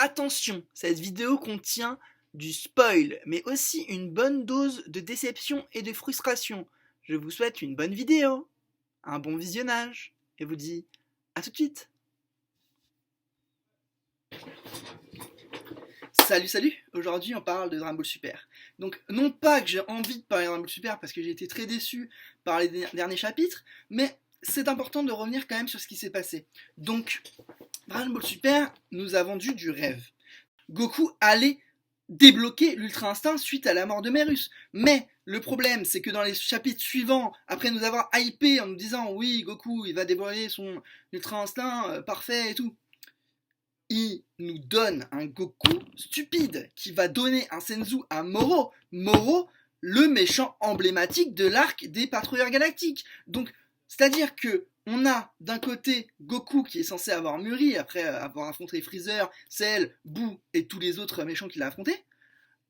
Attention, cette vidéo contient du spoil, mais aussi une bonne dose de déception et de frustration. Je vous souhaite une bonne vidéo, un bon visionnage, et vous dis à tout de suite. Salut, aujourd'hui on parle de Dragon Ball Super. Donc non pas que j'ai envie de parler de Dragon Ball Super parce que j'ai été très déçu par les derniers chapitres, mais c'est important de revenir quand même sur ce qui s'est passé. Donc Dragon Ball Super nous a vendu du rêve. Goku allait débloquer l'Ultra Instinct suite à la mort de Merus. Mais le problème, c'est que dans les chapitres suivants, après nous avoir hypé en nous disant oui, Goku, il va dévoiler son Ultra Instinct parfait et tout, il nous donne un Goku stupide qui va donner un Senzu à Moro. Moro, le méchant emblématique de l'arc des patrouilleurs galactiques. Donc, c'est-à-dire que on a d'un côté Goku qui est censé avoir mûri après avoir affronté Freezer, Cell, Boo et tous les autres méchants qu'il a affrontés.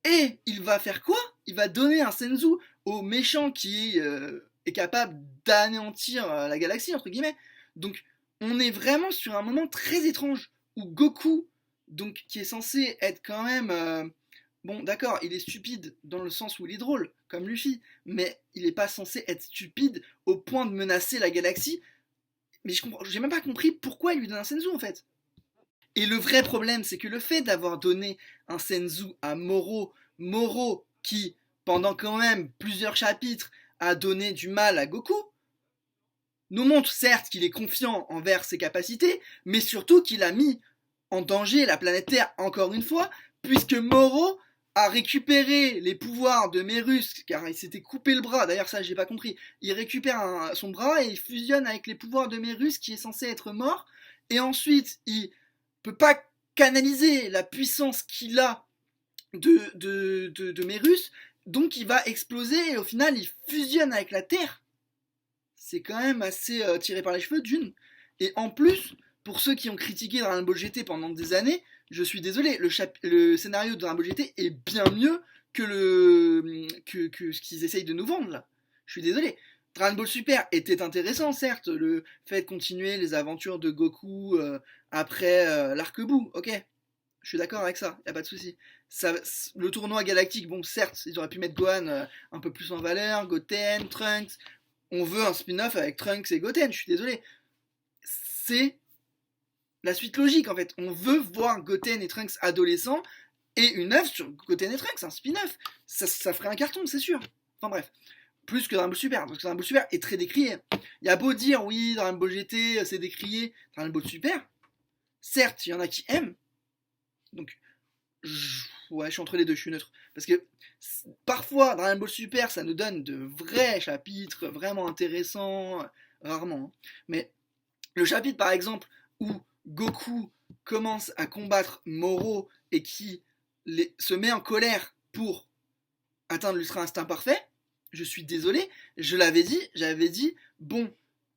Et il va faire quoi? Il va donner un Senzu au méchant qui est capable d'anéantir la galaxie, entre guillemets. Donc, on est vraiment sur un moment très étrange où Goku, donc qui est censé être quand même bon, d'accord, il est stupide dans le sens où il est drôle, comme Luffy, mais il n'est pas censé être stupide au point de menacer la galaxie. Mais j'ai même pas compris pourquoi il lui donne un Senzu en fait. Et le vrai problème, c'est que le fait d'avoir donné un Senzu à Moro, Moro qui, pendant quand même plusieurs chapitres, a donné du mal à Goku, nous montre certes qu'il est confiant envers ses capacités, mais surtout qu'il a mis en danger la planète Terre encore une fois, puisque Moro a récupéré les pouvoirs de Merus, car il s'était coupé le bras, d'ailleurs ça j'ai pas compris, il récupère son bras et il fusionne avec les pouvoirs de Merus qui est censé être mort, et ensuite il peut pas canaliser la puissance qu'il a de Merus, donc il va exploser et au final il fusionne avec la Terre. C'est quand même assez tiré par les cheveux d'une. Et en plus, pour ceux qui ont critiqué Dragon Ball GT pendant des années, je suis désolé, le scénario de Dragon Ball GT est bien mieux que ce qu'ils essayent de nous vendre là. Je suis désolé. Dragon Ball Super était intéressant, certes, le fait de continuer les aventures de Goku après l'arc Buu, ok, je suis d'accord avec ça, y a pas de souci. Le tournoi galactique, bon, certes, ils auraient pu mettre Gohan un peu plus en valeur, Goten, Trunks. On veut un spin-off avec Trunks et Goten, je suis désolé. C'est la suite logique en fait. On veut voir Goten et Trunks adolescents et une œuvre sur Goten et Trunks, un spin-off. Ça ferait un carton, c'est sûr. Enfin bref. Plus que Dragon Ball Super, parce que Dragon Ball Super est très décrié. Il y a beau dire oui, Dragon Ball GT c'est décrié, Dragon Ball Super, certes, il y en a qui aiment. Donc, ouais, je suis entre les deux, je suis neutre. Parce que parfois, Dragon Ball Super, ça nous donne de vrais chapitres vraiment intéressants, rarement. Hein. Mais le chapitre, par exemple, où Goku commence à combattre Moro et qui se met en colère pour atteindre l'Ultra Instinct Parfait, je suis désolé, j'avais dit, bon,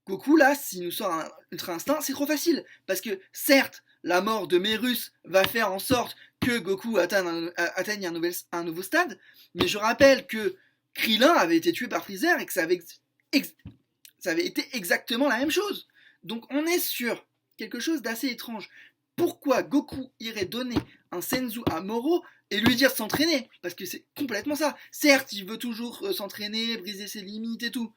Goku, là, s'il nous sort un Ultra Instinct, c'est trop facile. Parce que, certes, la mort de Merus va faire en sorte que Goku atteigne un nouveau stade, mais je rappelle que Krillin avait été tué par Freezer et que ça avait été exactement la même chose. Donc on est sur quelque chose d'assez étrange. Pourquoi Goku irait donner un Senzu à Moro et lui dire de s'entraîner? Parce que c'est complètement ça. Certes, il veut toujours s'entraîner, briser ses limites et tout.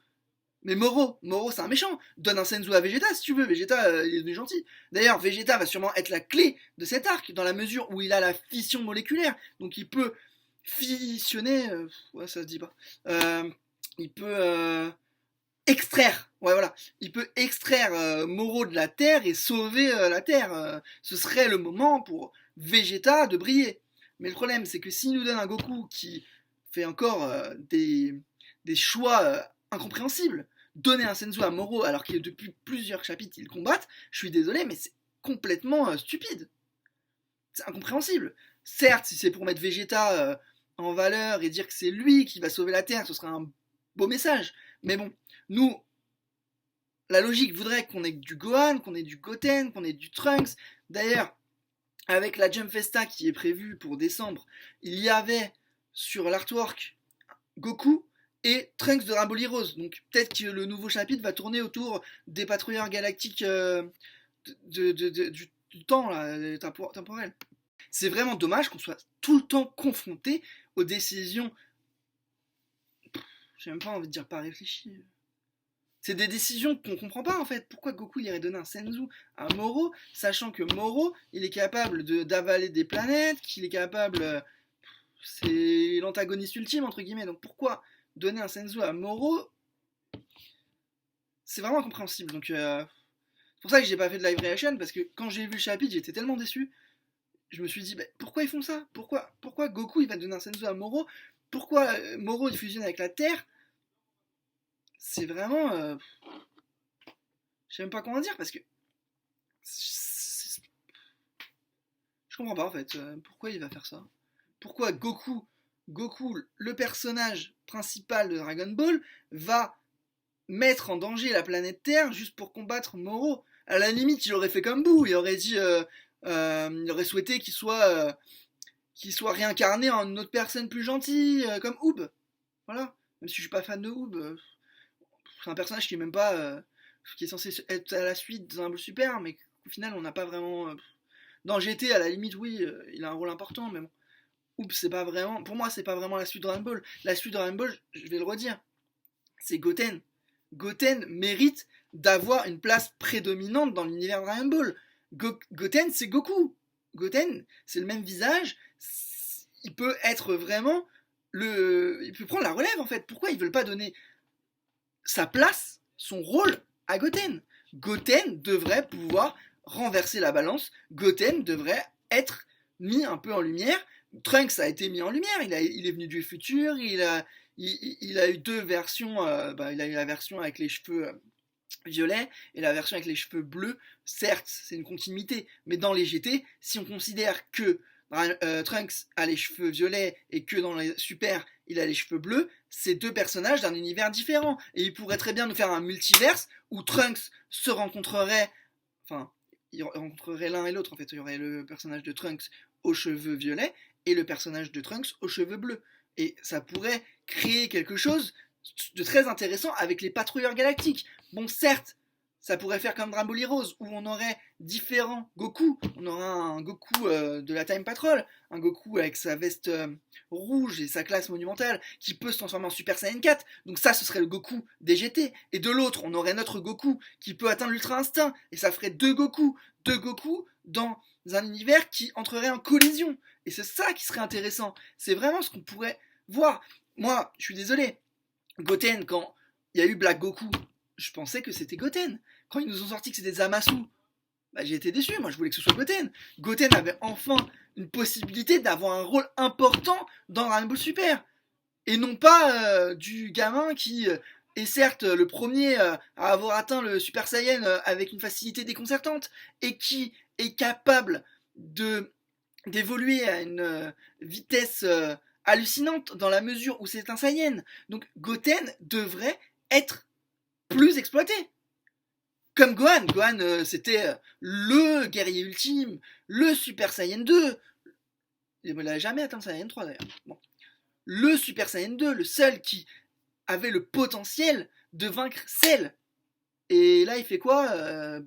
Mais Moro c'est un méchant. Donne un Senzu à Vegeta si tu veux. Vegeta, il est devenu gentil. D'ailleurs, Vegeta va sûrement être la clé de cet arc, dans la mesure où il a la fission moléculaire. Donc il peut fissionner... ouais, ça se dit pas. Il peut extraire... Ouais, voilà. Il peut extraire Moro de la Terre et sauver la Terre. Ce serait le moment pour Vegeta de briller. Mais le problème, c'est que s'il nous donne un Goku qui fait encore des choix incompréhensible. Donner un Senzu à Moro alors que depuis plusieurs chapitres ils combattent, je suis désolé, mais c'est complètement stupide. C'est incompréhensible. Certes, si c'est pour mettre Vegeta en valeur et dire que c'est lui qui va sauver la Terre, ce serait un beau message. Mais bon, nous, la logique voudrait qu'on ait du Gohan, qu'on ait du Goten, qu'on ait du Trunks. D'ailleurs, avec la Jump Festa qui est prévue pour décembre, il y avait sur l'artwork Goku et Trunks de Dragon Ball Heroes. Donc peut-être que le nouveau chapitre va tourner autour des patrouilleurs galactiques du temps là, temporel. C'est vraiment dommage qu'on soit tout le temps confronté aux décisions. J'ai même pas envie de dire pas réfléchies. C'est des décisions qu'on comprend pas en fait. Pourquoi Goku il irait donner un Senzu à Moro, sachant que Moro il est capable d'avaler des planètes, qu'il est capable. C'est l'antagoniste ultime entre guillemets. Donc pourquoi donner un Senzu à Moro? C'est vraiment incompréhensible. Donc c'est pour ça que j'ai pas fait de live reaction parce que quand j'ai vu le chapitre j'étais tellement déçu. Je me suis dit pourquoi ils font ça? Pourquoi Goku il va donner un Senzu à Moro? Pourquoi Moro il fusionne avec la Terre? C'est vraiment je sais même pas comment dire parce que je comprends pas en fait. Pourquoi il va faire ça? Pourquoi Goku, le personnage principal de Dragon Ball, va mettre en danger la planète Terre juste pour combattre Moro? À la limite, il aurait fait comme Boo, il aurait dit, il aurait souhaité qu'il soit réincarné en une autre personne plus gentille, comme Oob. Voilà. Même si je suis pas fan de Oob, c'est un personnage qui est même pas, qui est censé être à la suite d'un Ball Super, mais au final, on n'a pas vraiment. Dans GT, à la limite, oui, il a un rôle important, mais bon. Oups, c'est pas vraiment. Pour moi, c'est pas vraiment la suite de Dragon Ball. La suite de Dragon Ball, je vais le redire, c'est Goten. Goten mérite d'avoir une place prédominante dans l'univers Dragon Ball. Goten, c'est Goku. Goten, c'est le même visage. Il peut être vraiment il peut prendre la relève en fait. Pourquoi ils veulent pas donner sa place, son rôle à Goten? Goten devrait pouvoir renverser la balance. Goten devrait être mis un peu en lumière. Trunks a été mis en lumière, il est venu du futur, il a eu deux versions, il a eu la version avec les cheveux violets et la version avec les cheveux bleus. Certes, c'est une continuité, mais dans les GT, si on considère que Trunks a les cheveux violets et que dans les Super, il a les cheveux bleus, c'est deux personnages d'un univers différent. Et il pourrait très bien nous faire un multiverse où Trunks se rencontrerait, enfin, il rencontrerait l'un et l'autre en fait. Il y aurait le personnage de Trunks aux cheveux violets et le personnage de Trunks aux cheveux bleus. Et ça pourrait créer quelque chose de très intéressant avec les patrouilleurs galactiques. Bon, certes, ça pourrait faire comme Dragon Ball Heroes, où on aurait différents Goku. On aurait un Goku de la Time Patrol, un Goku avec sa veste rouge et sa classe monumentale, qui peut se transformer en Super Saiyan 4. Donc ça, ce serait le Goku des GT. Et de l'autre, on aurait notre Goku qui peut atteindre l'Ultra Instinct. Et ça ferait deux Goku dans un univers qui entrerait en collision. Et c'est ça qui serait intéressant. C'est vraiment ce qu'on pourrait voir. Moi, je suis désolé. Goten, quand il y a eu Black Goku, je pensais que c'était Goten. Quand ils nous ont sorti que c'était Zamasu, j'ai été déçu, moi je voulais que ce soit Goten. Goten avait enfin une possibilité d'avoir un rôle important dans Dragon Ball Super. Et non pas du gamin qui est certes le premier à avoir atteint le Super Saiyan avec une facilité déconcertante et qui est capable d'évoluer à une vitesse hallucinante dans la mesure où c'est un Saiyan. Donc Goten devrait être plus exploité. Comme Gohan. Gohan, c'était le guerrier ultime, le Super Saiyan 2. Il n'a jamais atteint le Saiyan 3 d'ailleurs. Bon. Le Super Saiyan 2, le seul qui avait le potentiel de vaincre Cell. Et là, il fait quoi?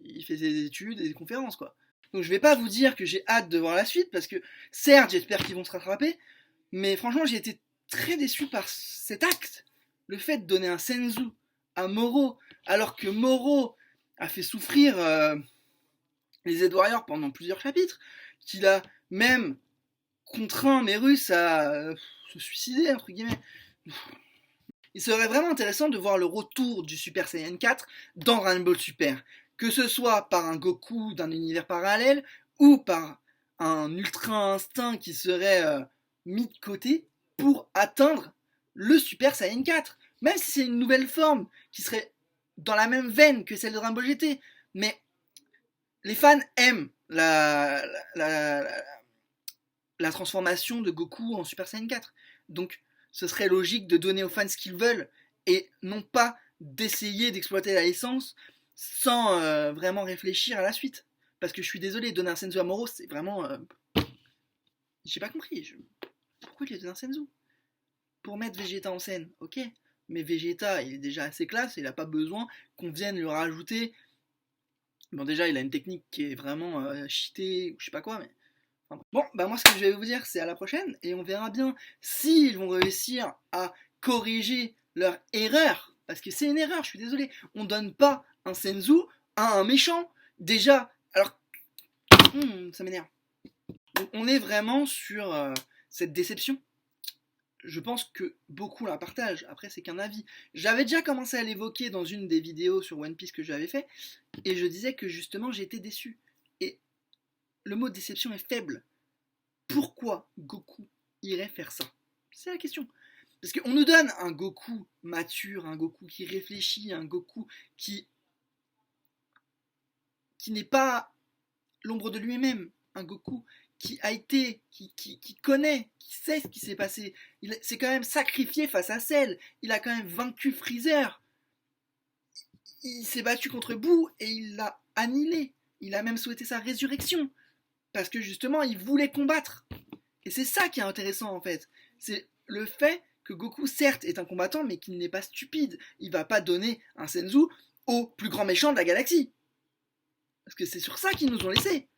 Il fait des études et des conférences, quoi. Donc je vais pas vous dire que j'ai hâte de voir la suite, parce que certes, j'espère qu'ils vont se rattraper, mais franchement, j'ai été très déçu par cet acte. Le fait de donner un Senzu à Moro, alors que Moro a fait souffrir les Z Warriors pendant plusieurs chapitres, qu'il a même contraint Merus à se suicider, entre guillemets. Il serait vraiment intéressant de voir le retour du Super Saiyan 4 dans Dragon Ball Super. Que ce soit par un Goku d'un univers parallèle ou par un Ultra Instinct qui serait mis de côté pour atteindre le Super Saiyan 4. Même si c'est une nouvelle forme qui serait dans la même veine que celle de Dragon Ball GT. Mais les fans aiment la transformation de Goku en Super Saiyan 4. Donc ce serait logique de donner aux fans ce qu'ils veulent et non pas d'essayer d'exploiter la licence sans vraiment réfléchir à la suite. Parce que je suis désolé, donner un Senzu à Moro, c'est vraiment... J'ai pas compris. Pourquoi il lui a donné un Senzu? Pour mettre Vegeta en scène, ok. Mais Vegeta, il est déjà assez classe, il n'a pas besoin qu'on vienne lui rajouter Bon, déjà, il a une technique qui est vraiment cheatée, ou je sais pas quoi, mais. Enfin, bon, bah moi, ce que je vais vous dire, c'est à la prochaine, et on verra bien s'ils vont réussir à corriger leur erreur. Parce que c'est une erreur, je suis désolé. On donne pas un Senzu à un méchant. Déjà, alors. Ça m'énerve. On est vraiment sur cette déception. Je pense que beaucoup la partagent. Après, c'est qu'un avis. J'avais déjà commencé à l'évoquer dans une des vidéos sur One Piece que j'avais fait, et je disais que justement j'étais déçu. Et le mot déception est faible. Pourquoi Goku irait faire ça? C'est la question. Parce qu'on nous donne un Goku mature, un Goku qui réfléchit, un Goku qui n'est pas l'ombre de lui-même, un Goku qui a été, qui connaît, qui sait ce qui s'est passé. Il s'est quand même sacrifié face à Cell. Il a quand même vaincu Freezer. Il s'est battu contre Boo et il l'a annihilé. Il a même souhaité sa résurrection. Parce que justement, il voulait combattre. Et c'est ça qui est intéressant en fait. C'est le fait que Goku, certes, est un combattant, mais qu'il n'est pas stupide. Il va pas donner un Senzu au plus grand méchant de la galaxie. Parce que c'est sur ça qu'ils nous ont laissé.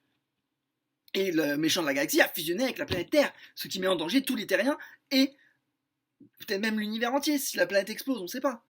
Et le méchant de la galaxie a fusionné avec la planète Terre, ce qui met en danger tous les terriens et peut-être même l'univers entier. Si la planète explose, on ne sait pas.